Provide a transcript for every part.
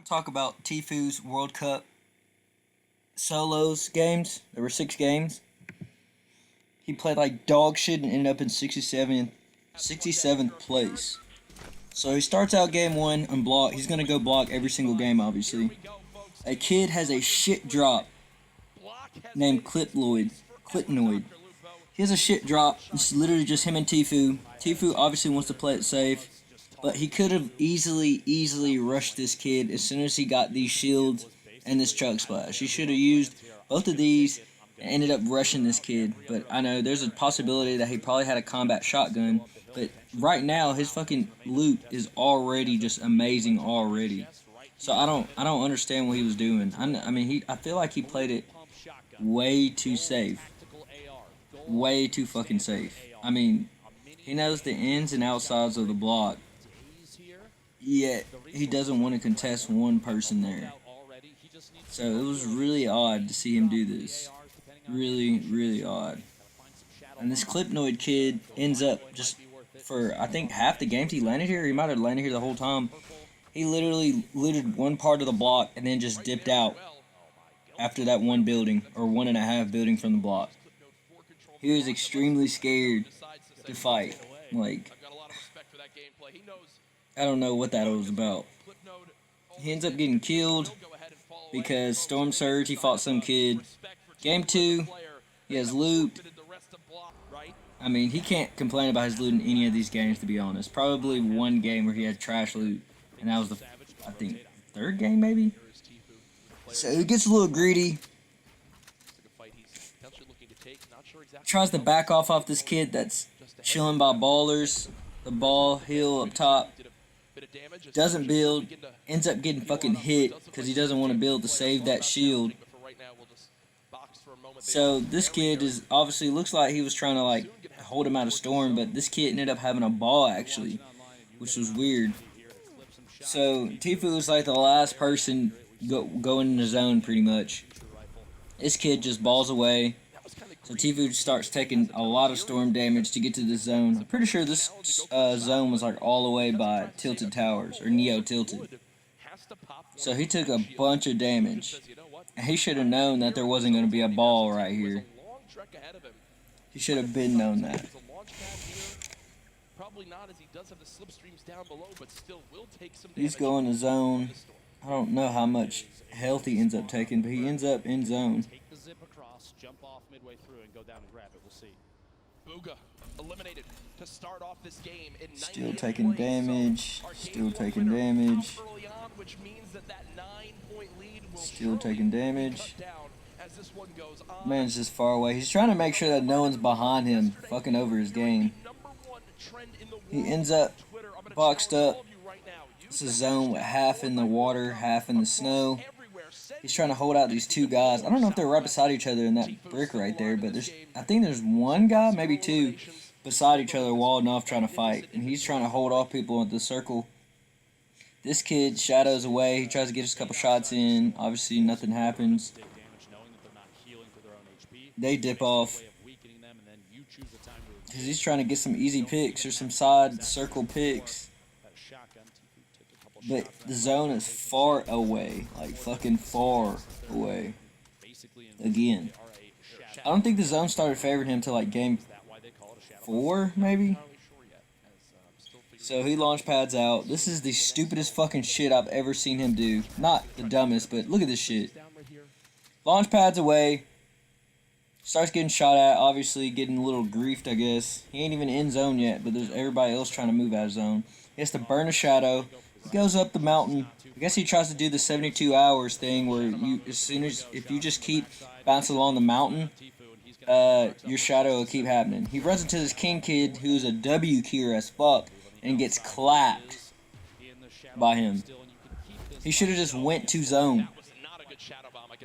want to talk about Tfue's World Cup solos games. There were 6 games. He played like dog shit and ended up in 67th place. So he starts out game 1 unblocked. He's going to go block every single game, obviously. A kid has a shit drop named Clipnoid. He has a shit drop. It's literally just him and Tfue. Tfue obviously wants to play it safe, but he could have easily rushed this kid as soon as he got these shields and this chug splash. He should have used both of these and ended up rushing this kid. But I know there's a possibility that he probably had a combat shotgun. But right now his fucking loot is already just amazing already. So I don't understand what he was doing. I feel like he played it way too safe. Way too fucking safe. I mean, he knows the ins and outsides of the block, yet he doesn't want to contest one person there. So it was really odd to see him do this. Really odd. And this Clipnoid kid ends up just for, I think, half the games he landed here. He might have landed here the whole time. He literally looted one part of the block and then just dipped out after that one building, or 1.5 building from the block. He was extremely scared to fight. Like, I don't know what that was about. He ends up getting killed because Storm Surge, he fought some kid. Game 2, he has loot. I mean, he can't complain about his loot in any of these games, to be honest. Probably one game where he had trash loot, and that was the, I think, 3rd game maybe? So he gets a little greedy. Tries to back off this kid that's chilling by ballers. The ball hill up top. Doesn't build. Ends up getting fucking hit because he doesn't want to build to save that shield. So this kid is obviously, looks like he was trying to like hold him out of storm, but this kid ended up having a ball actually, which was weird. So Tfue was like the last person going in the zone pretty much. This kid just balls away. So Tfue starts taking a lot of storm damage to get to the zone. I'm pretty sure this zone was like all the way by Tilted Towers, or Neo Tilted. So he took a bunch of damage. And he should have known that there wasn't going to be a ball right here. He should have been known that. He's going to zone. I don't know how much health he ends up taking, but he ends up in zone. Jump off midway through and go down and grab it. We'll see. Booga eliminated to start off this game in still taking damage. Still taking damage. Still taking damage. Man's just far away. He's trying to make sure that no one's behind him, fucking over his game. He ends up boxed up. It's a zone with half in the water, half in the snow. He's trying to hold out these 2 guys. I don't know if they're right beside each other in that brick right there, but I think there's 1 guy, maybe 2, beside each other walled off trying to fight. And he's trying to hold off people in the circle. This kid shadows away. He tries to get us a couple shots in. Obviously, nothing happens. They dip off. Because he's trying to get some easy picks or some side circle picks. But the zone is far away, like fucking far away. Again. I don't think the zone started favoring him till like game 4, maybe? So he launch pads out. This is the stupidest fucking shit I've ever seen him do. Not the dumbest, but look at this shit. Launch pads away. Starts getting shot at, obviously getting a little griefed, I guess. He ain't even in zone yet, but there's everybody else trying to move out of zone. He has to burn a shadow. He goes up the mountain. I guess he tries to do the 72 hours thing where if you just keep bouncing along the mountain, your shadow will keep happening. He runs into this king kid who's a W keyer as fuck and gets clapped by him. He should have just went to zone.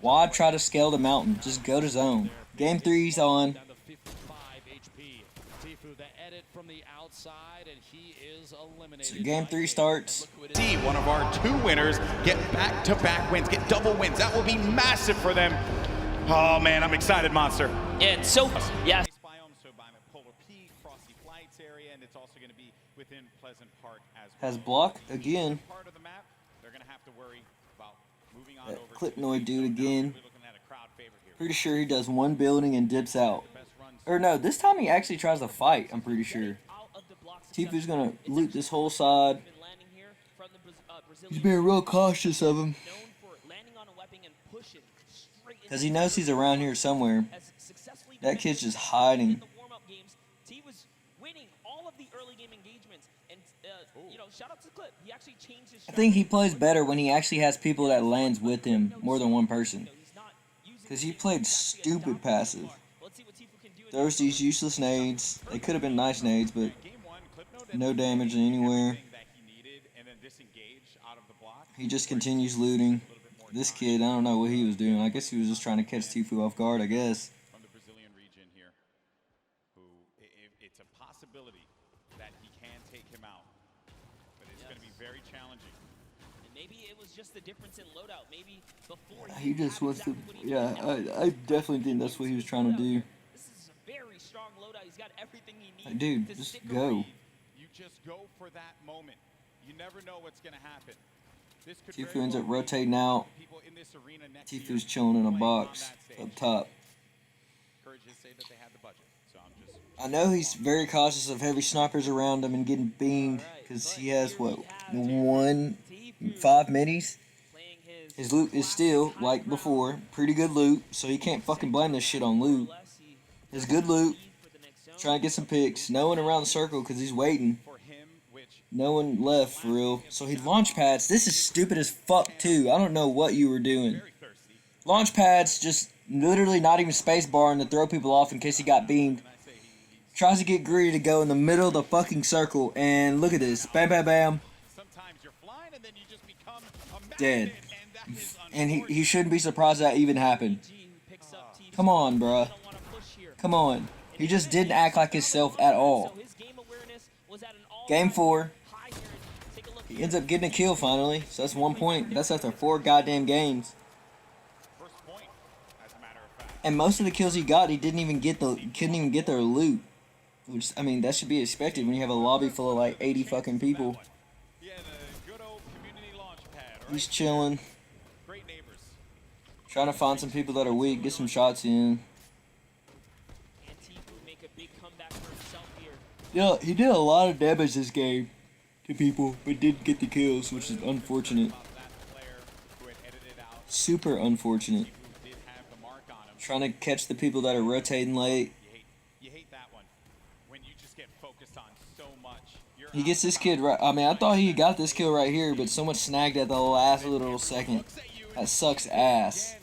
Why try to scale the mountain? Just go to zone. Game 3's on. So game 3 starts. See one of our 2 winners get back-to-back wins, get double wins. That will be massive for them. Oh man, I'm excited, Monster. Yeah, it's so yeah. So by Polar Peak, Frosty Flights area, and it's also going to be within Pleasant Park as well. Has block again. Part of the map, they're going to have to worry That Clipnoid dude again. Pretty sure he does one building and dips out. Or no, this time he actually tries to fight, I'm pretty sure. Tfue's gonna loot this whole side. He's being real cautious of him. Because he knows he's around here somewhere. That kid's just hiding. I think he plays better when he actually has people that lands with him, more than one person. Because he played stupid passive. Throws these useless nades. They could have been nice nades, but no damage anywhere. He just continues looting. This kid, I don't know what he was doing. I guess he was just trying to catch Tfue off guard, I guess. From the Brazilian region here, who it's a possibility that he can take him out, but it's going to be very challenging. And maybe it was just the difference in loadout. Maybe before he just wants to. Yeah, I definitely think that's what he was trying to do. This is a very strong loadout. He's got everything he needs. Dude, just go. You just go for that moment. You never know what's going to happen. Tfue ends up rotating out. Tfue's chilling in a box up top. I know he's very cautious of heavy snipers around him and getting beamed because he has, what, 5 minis? His loot is still, like before, pretty good loot, so he can't fucking blame this shit on loot. His good loot, trying to get some picks. No one around the circle because he's waiting. No one left for real. So he launch pads. This is stupid as fuck too. I don't know what you were doing. Launch pads, just literally not even space barring to throw people off in case he got beamed. Tries to get greedy to go in the middle of the fucking circle. And look at this. Bam, bam, bam. Dead. And he shouldn't be surprised that even happened. Come on, bruh. Come on. He just didn't act like himself at all. Game 4. He ends up getting a kill finally. So that's 1 point. That's after 4 goddamn games. And most of the kills he got, he couldn't even get their loot. Which, I mean, that should be expected when you have a lobby full of like 80 fucking people. He's chilling. Trying to find some people that are weak, get some shots in. Yeah, he did a lot of damage this game to people, but didn't get the kills, which is unfortunate. Super unfortunate. Trying to catch the people that are rotating late. He gets this kid right. I mean, I thought he got this kill right here, but someone snagged at the last little second. That sucks ass.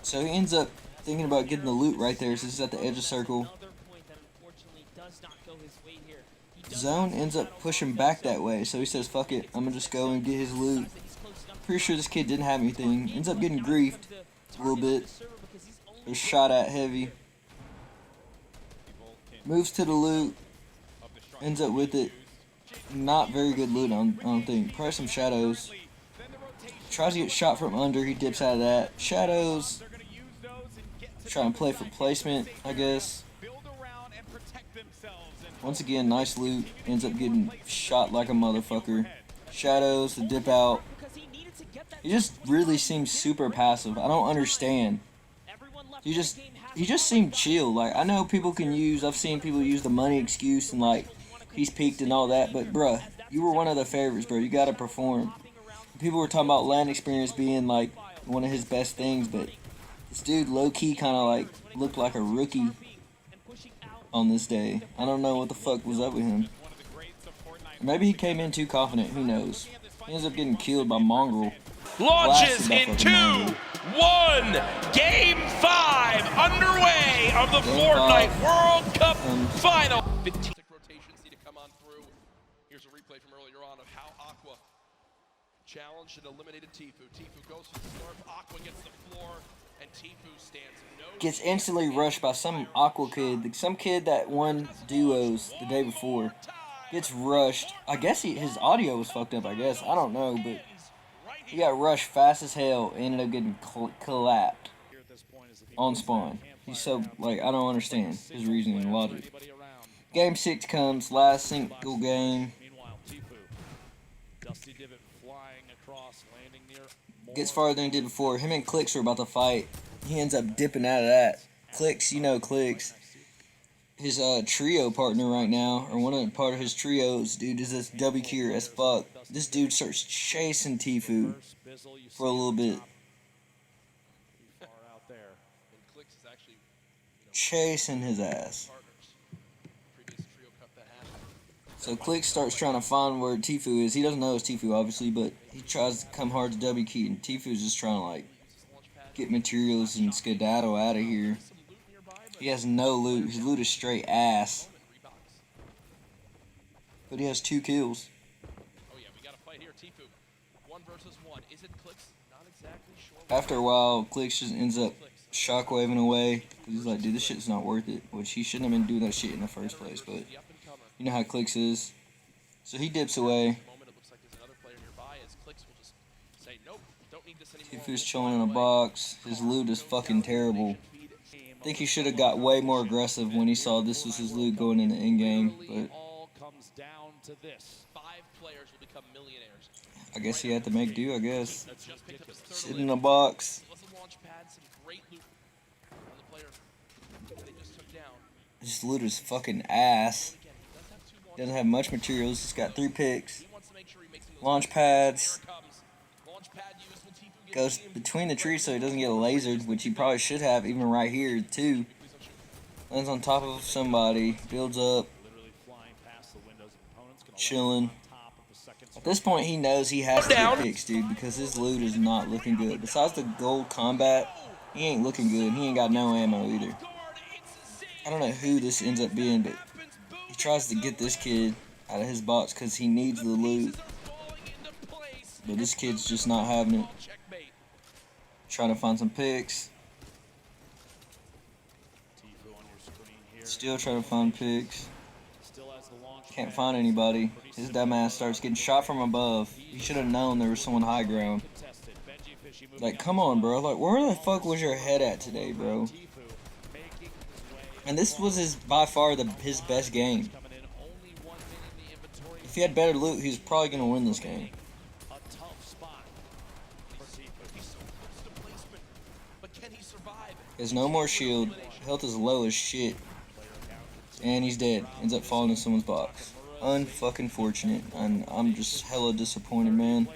So he ends up thinking about getting the loot right there. So this is at the edge of circle. Zone ends up pushing back that way. So he says, fuck it. I'm going to just go and get his loot. Pretty sure this kid didn't have anything. Ends up getting griefed a little bit. Was shot at heavy. Moves to the loot. Ends up with it. Not very good loot, I don't think. Probably some shadows. Tries to get shot from under. He dips out of that. Shadows. Trying to play for placement, I guess. Once again, nice loot. Ends up getting shot like a motherfucker. Shadows to dip out. He just really seems super passive. I don't understand. He just seemed chill. Like, I know people can use, I've seen people use the money excuse and like, he's peaked and all that, but bruh, you were one of the favorites, bro. You gotta perform. People were talking about land experience being like one of his best things, but this dude low-key kind of like looked like a rookie on this day. I don't know what the fuck was up with him. Maybe he came in too confident, who knows. He ends up getting killed by Mongrel. Launches in 2, 1, Game 5 underway of the Fortnite World Cup Final. 15 rotations need to come on through. Here's a replay from earlier on of how Aqua challenged and eliminated Tfue. Tfue goes to the north, Aqua gets the floor, and Tfue stands no. Gets instantly rushed by some Aqua kid. Some kid that won duos the day before. Gets rushed. I guess his audio was fucked up, I guess. I don't know, but he got rushed fast as hell. Ended up getting collapsed on spawn. He's so, like, I don't understand his reasoning and logic. Game 6 comes, last single game. Meanwhile, Tfue, Dusty Divot flying across, landing near. Gets farther than he did before. Him and Clicks were about to fight. He ends up dipping out of that. Clicks, you know Clicks. His trio partner right now, or one of part of his trios, dude, is this WQer as fuck. This dude starts chasing Tfue for a little bit. Far out there. And Clicks is actually, Chasing his ass. partners. Previous trio cup that happened. So Clicks starts trying to find where Tfue is. He doesn't know it's Tfue, obviously, but he tries to come hard to WQ, and Tfue's just trying to, like, get materials and skedaddle out of here. Some loot nearby, but He has no loot. His loot is straight ass. rebox. But he has 2 kills. Oh yeah, we got a fight here. Tfue, 1 versus 1. Is it Clicks? Not exactly sure. After a while, Clicks just ends up shockwaving away. Because he's like, dude, this shit's not worth it. Which he shouldn't have been doing that shit in the first place. But The up and comer. you know how Clicks is. So he dips away. Moment it looks like there's another player nearby as Clicks will just say nope, don't need this anymore. Tfue's chilling in a box. His loot is fucking terrible. I think he should have got way more aggressive when he saw this was his loot going into in-game. But All comes down to this. 5 players will become millionaires. I guess he had to make do, I guess. Just picked up his third Sitting elite. in a box. Was a launch pad, some great loot on the player they just took down. His loot is fucking ass. Again, he does have 2 launch Doesn't have much materials. He's got 3 picks. He wants to make sure he makes some of those Launch plays. pads. Here it comes. Launch pad used. Will Tfue get Goes the team? between the trees so he doesn't get lasered, which he probably should have even right here too. Please don't shoot. Lands on top of somebody, builds up, Literally flying past the windows of opponents. Gonna chilling. land on top of the second At this point, he knows he has to Down. get picks, dude, because his loot is not looking good. Besides the gold combat, he ain't looking good. He ain't got no ammo either. Guard, it's a zig. I don't know who this ends up being, but Happens, boom. he tries to get this kid out of his box because he needs the loot. Pieces are falling into place. But this kid's just not having it. Checkmate. Trying to find some picks. Tfue on your screen here. Still trying to find picks. Still has the launch Can't pad. find anybody. His dumbass starts getting shot from above. He should have known there was someone high ground. Contested. Benji Fishy moving Like, up come the on, spot. bro. Like, where the fuck was your head at today, bro? Tfue making his way And this was by far his best game. coming in only 1 minute in the inventory. If he had better loot, he was probably gonna win this game. A tough spot for Tfue. He's so close to placement. But can he survive? He has no more shield. Health is low as shit. And he's dead. Ends up falling in someone's box. Unfucking fortunate. And I'm just hella disappointed, man.